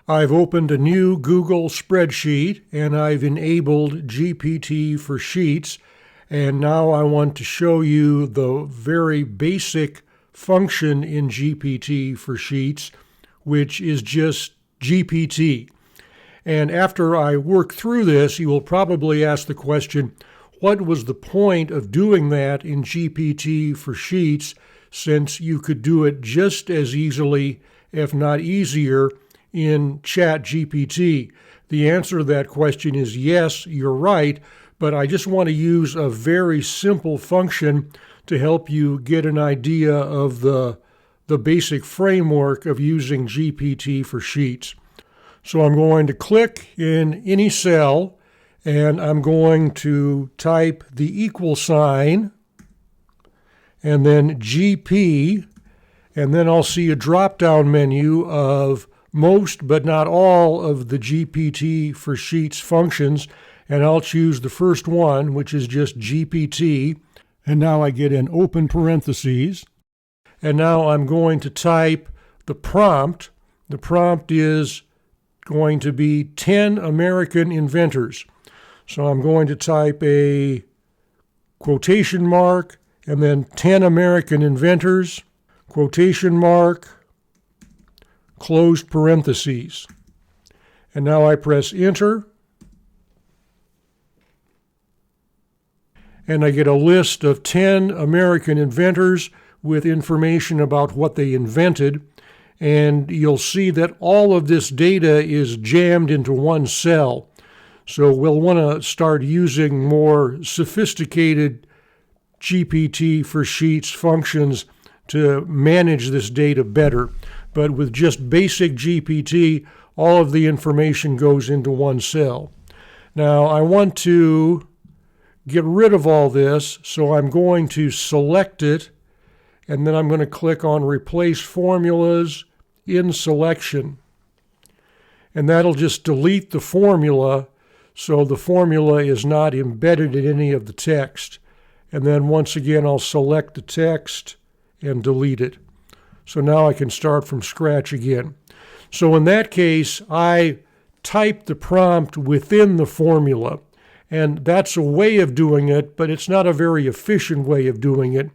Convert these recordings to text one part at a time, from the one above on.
I've opened a new Google spreadsheet and I've enabled GPT for Sheets, and now I want to show you the very basic function in GPT for Sheets, which is just GPT. And after I work through this, you will probably ask the question, what was the point of doing that in GPT for Sheets, since you could do it just as easily, if not easier, in ChatGPT? The answer to that question is yes, you're right, but I just want to use a very simple function to help you get an idea of the basic framework of using GPT for Sheets. So I'm going to click in any cell, and I'm going to type the equal sign, and then GP, and then I'll see a drop-down menu of most but not all of the GPT for Sheets functions, and I'll choose the first one, which is just GPT, and now I get an open parentheses, and now I'm going to type the prompt. The prompt is going to be 10 American inventors. So I'm going to type a quotation mark and then 10 American inventors, quotation mark, closed parentheses. And now I press enter. And I get a list of 10 American inventors with information about what they invented. And you'll see that all of this data is jammed into one cell. So we'll want to start using more sophisticated GPT for Sheets functions to manage this data better. But with just basic GPT, all of the information goes into one cell. Now I want to get rid of all this, so I'm going to select it, and then I'm going to click on Replace Formulas in Selection. And that'll just delete the formula, so the formula is not embedded in any of the text. And then once again, I'll select the text and delete it. So now I can start from scratch again. So in that case, I type the prompt within the formula. And that's a way of doing it, but it's not a very efficient way of doing it.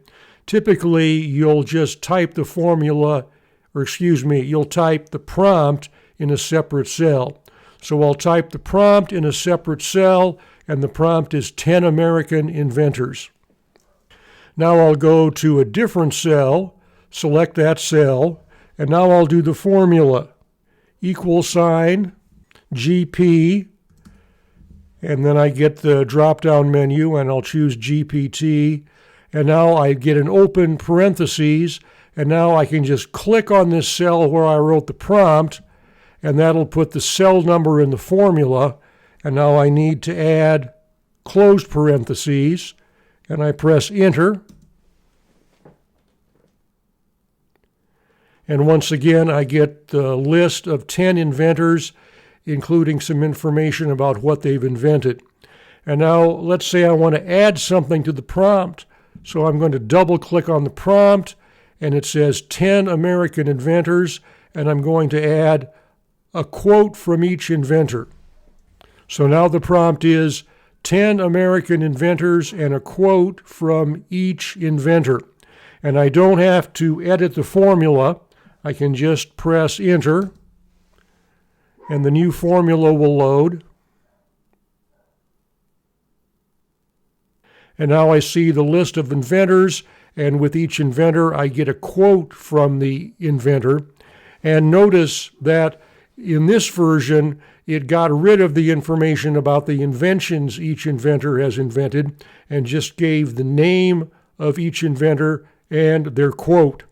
Typically, you'll just type the formula, you'll type the prompt in a separate cell. So I'll type the prompt in a separate cell, and the prompt is 10 American inventors. Now I'll go to a different cell, select that cell, and now I'll do the formula, equal sign, GP, and then I get the drop-down menu, and I'll choose GPT, and now I get an open parentheses, and now I can just click on this cell where I wrote the prompt, and that'll put the cell number in the formula, and now I need to add closed parentheses, and I press enter. And once again, I get the list of 10 inventors, including some information about what they've invented. And now let's say I want to add something to the prompt. So I'm going to double click on the prompt, and it says 10 American inventors, and I'm going to add a quote from each inventor. So now the prompt is 10 American inventors and a quote from each inventor. And I don't have to edit the formula. I can just press enter, and the new formula will load. And now I see the list of inventors, and with each inventor I get a quote from the inventor. And notice that in this version it got rid of the information about the inventions each inventor has invented and just gave the name of each inventor and their quote.